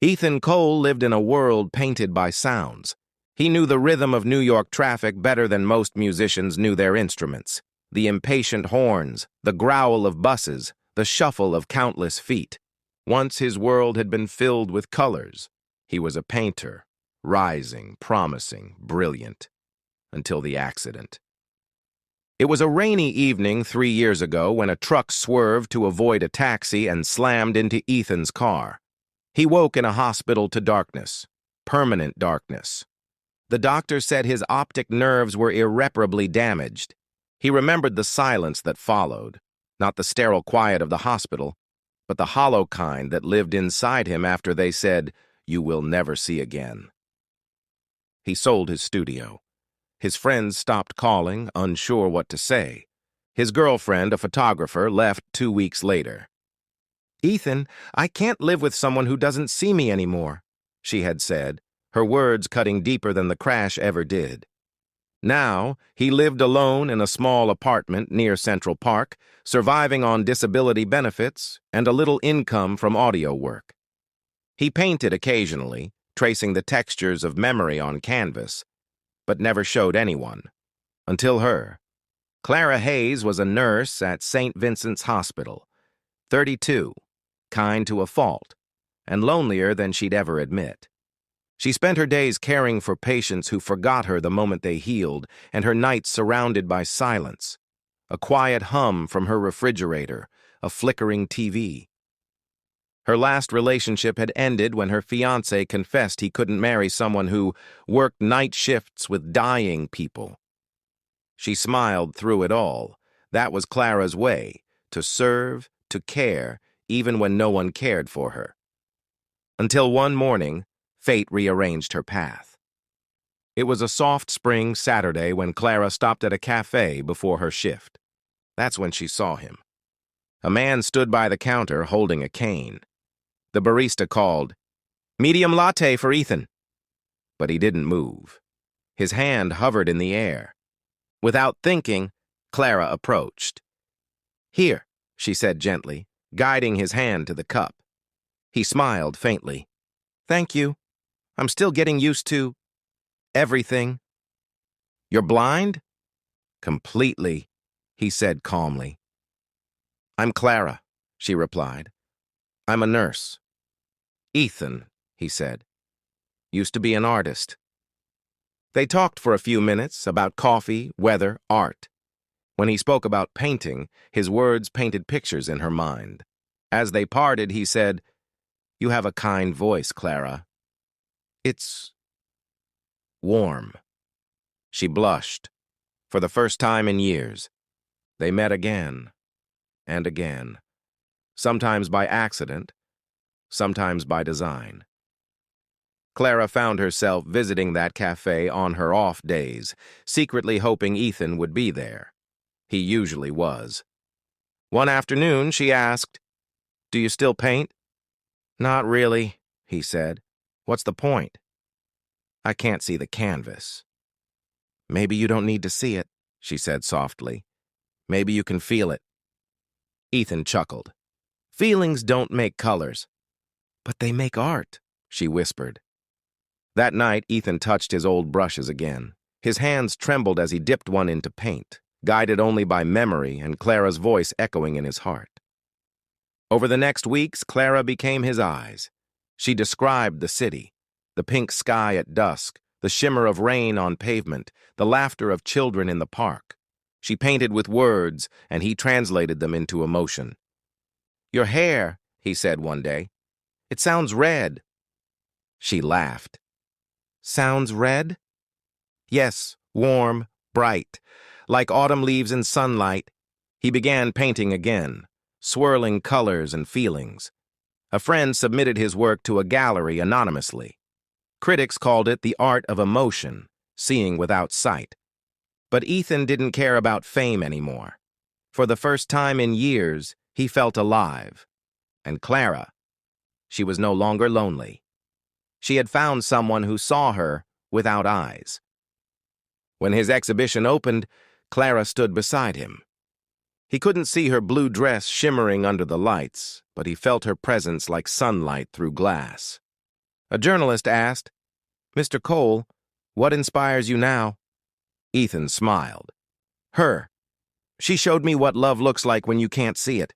Ethan Cole lived in a world painted by sounds. He knew the rhythm of New York traffic better than most musicians knew their instruments. The impatient horns, the growl of buses, the shuffle of countless feet. Once his world had been filled with colors. He was a painter, rising, promising, brilliant, until the accident. It was a rainy evening 3 years ago when a truck swerved to avoid a taxi and slammed into Ethan's car. He woke in a hospital to darkness, permanent darkness. The doctor said his optic nerves were irreparably damaged. He remembered the silence that followed, not the sterile quiet of the hospital, but the hollow kind that lived inside him after they said, "You will never see again." He sold his studio. His friends stopped calling, unsure what to say. His girlfriend, a photographer, left 2 weeks later. "Ethan, I can't live with someone who doesn't see me anymore," she had said, her words cutting deeper than the crash ever did. Now, he lived alone in a small apartment near Central Park, surviving on disability benefits and a little income from audio work. He painted occasionally, tracing the textures of memory on canvas, but never showed anyone. Until her. Clara Hayes was a nurse at St. Vincent's Hospital, 32, kind to a fault, and lonelier than she'd ever admit. She spent her days caring for patients who forgot her the moment they healed, and her nights surrounded by silence, a quiet hum from her refrigerator, a flickering TV. Her last relationship had ended when her fiancé confessed he couldn't marry someone who worked night shifts with dying people. She smiled through it all. That was Clara's way, to serve, to care, even when no one cared for her. Until one morning, fate rearranged her path. It was a soft spring Saturday when Clara stopped at a cafe before her shift. That's when she saw him. A man stood by the counter holding a cane. The barista called, "Medium latte for Ethan." But he didn't move. His hand hovered in the air. Without thinking, Clara approached. "Here," she said gently, guiding his hand to the cup. He smiled faintly. "Thank you. I'm still getting used to everything." "You're blind?" "Completely," he said calmly. "I'm Clara," she replied. "I'm a nurse." "Ethan," he said. "Used to be an artist." They talked for a few minutes about coffee, weather, art. When he spoke about painting, his words painted pictures in her mind. As they parted, he said, "You have a kind voice, Clara. It's warm." She blushed. For the first time in years. They met again and again, sometimes by accident, sometimes by design. Clara found herself visiting that cafe on her off days, secretly hoping Ethan would be there. He usually was. One afternoon, she asked, "Do you still paint?" "Not really," he said. "What's the point?" "I can't see the canvas." "Maybe you don't need to see it," she said softly. "Maybe you can feel it." Ethan chuckled. "Feelings don't make colors." "But they make art," she whispered. That night, Ethan touched his old brushes again. His hands trembled as he dipped one into paint, guided only by memory and Clara's voice echoing in his heart. Over the next weeks, Clara became his eyes. She described the city, the pink sky at dusk, the shimmer of rain on pavement, the laughter of children in the park. She painted with words, and he translated them into emotion. "Your hair," he said one day. "It sounds red." She laughed. "Sounds red?" "Yes, warm, bright, like autumn leaves in sunlight." He began painting again, swirling colors and feelings. A friend submitted his work to a gallery anonymously. Critics called it the art of emotion, seeing without sight. But Ethan didn't care about fame anymore. For the first time in years, he felt alive. And Clara, she was no longer lonely. She had found someone who saw her without eyes. When his exhibition opened, Clara stood beside him. He couldn't see her blue dress shimmering under the lights, but he felt her presence like sunlight through glass. A journalist asked, "Mr. Cole, what inspires you now?" Ethan smiled. Her. She showed me what love looks like when you can't see it.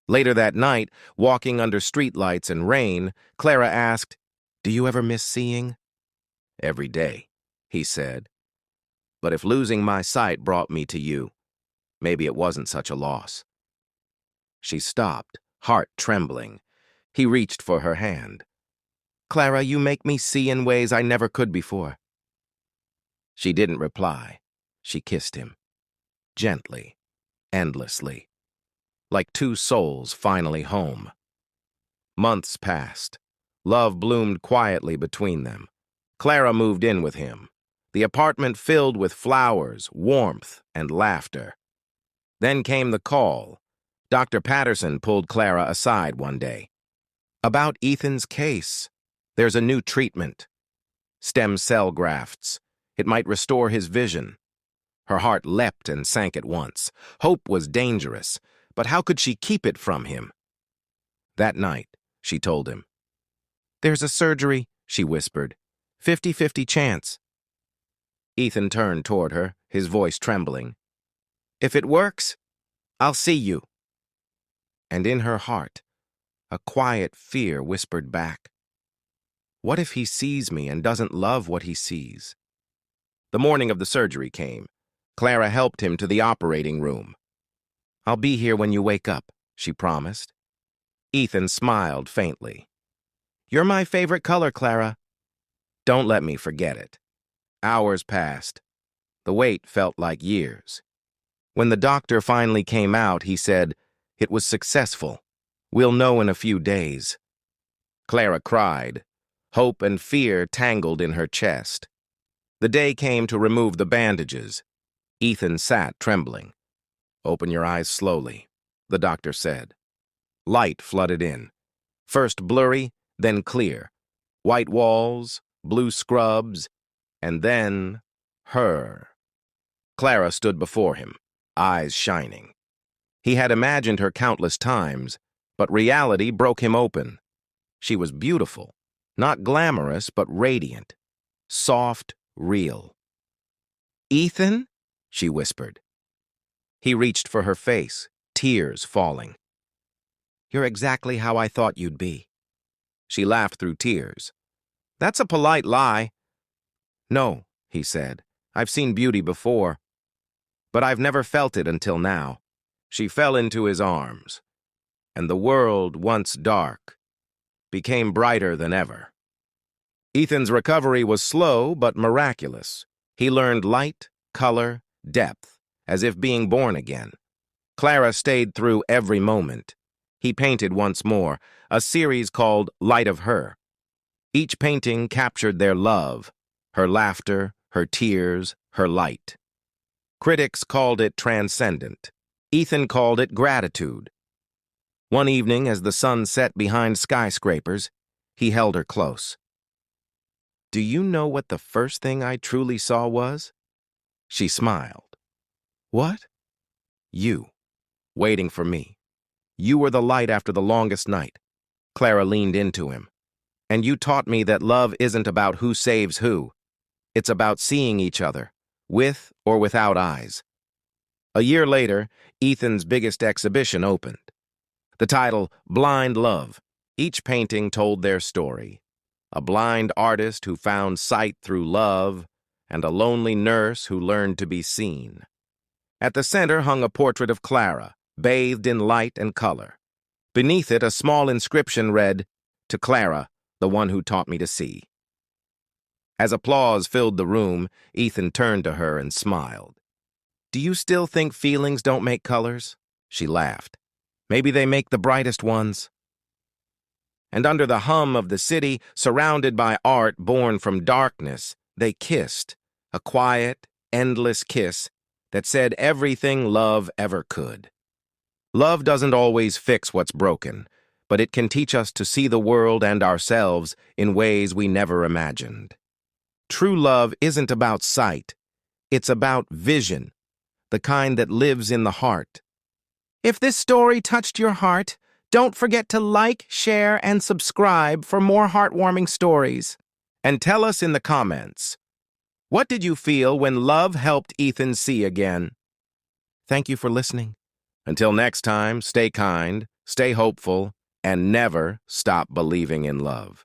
Later that night, walking under streetlights and rain, Clara asked, "Do you ever miss seeing?" "Every day," he said. "But if losing my sight brought me to you, maybe it wasn't such a loss." She stopped, heart trembling. He reached for her hand. "Clara, you make me see in ways I never could before." She didn't reply. She kissed him. Gently, endlessly. Like two souls finally home. Months passed. Love bloomed quietly between them. Clara moved in with him. The apartment filled with flowers, warmth, and laughter. Then came the call. Dr. Patterson pulled Clara aside one day. "About Ethan's case. There's a new treatment. Stem cell grafts. It might restore his vision." Her heart leapt and sank at once. Hope was dangerous, but how could she keep it from him? That night, she told him. "There's a surgery," she whispered. 50-50 chance." Ethan turned toward her, his voice trembling. "If it works, I'll see you." And in her heart, a quiet fear whispered back, "What if he sees me and doesn't love what he sees?" The morning of the surgery came. Clara helped him to the operating room. "I'll be here when you wake up," she promised. Ethan smiled faintly. "You're my favorite color, Clara." "Don't let me forget it." Hours passed. The wait felt like years. When the doctor finally came out, he said, "It was successful. We'll know in a few days." Clara cried. Hope and fear tangled in her chest. The day came to remove the bandages. Ethan sat trembling. "Open your eyes slowly," the doctor said. Light flooded in. First blurry, then clear. White walls, blue scrubs, and then her. Clara stood before him, eyes shining. He had imagined her countless times, but reality broke him open. She was beautiful, not glamorous, but radiant, soft, real. "Ethan?" she whispered. He reached for her face, tears falling. "You're exactly how I thought you'd be." She laughed through tears. "That's a polite lie." "No," he said. "I've seen beauty before. But I've never felt it until now." She fell into his arms, and the world, once dark, became brighter than ever. Ethan's recovery was slow but miraculous. He learned light, color, depth, as if being born again. Clara stayed through every moment. He painted once more, a series called Light of Her. Each painting captured their love, her laughter, her tears, her light. Critics called it transcendent. Ethan called it gratitude. One evening, as the sun set behind skyscrapers, he held her close. "Do you know what the first thing I truly saw was?" She smiled. "What?" "You, waiting for me. You were the light after the longest night." Clara leaned into him. "And you taught me that love isn't about who saves who. It's about seeing each other, with or without eyes." A year later, Ethan's biggest exhibition opened. The title, Blind Love. Each painting told their story. A blind artist who found sight through love, and a lonely nurse who learned to be seen. At the center hung a portrait of Clara, bathed in light and color. Beneath it, a small inscription read, "To Clara, the one who taught me to see." As applause filled the room, Ethan turned to her and smiled. "Do you still think feelings don't make colors?" She laughed. "Maybe they make the brightest ones." And under the hum of the city, surrounded by art born from darkness, they kissed, a quiet, endless kiss that said everything love ever could. Love doesn't always fix what's broken, but it can teach us to see the world and ourselves in ways we never imagined. True love isn't about sight. It's about vision, the kind that lives in the heart. If this story touched your heart, Don't forget to like, share, and subscribe for more heartwarming stories. And tell us in the comments, what did you feel when love helped Ethan see again? Thank you for listening. Until next time, stay kind, stay hopeful, and never stop believing in love.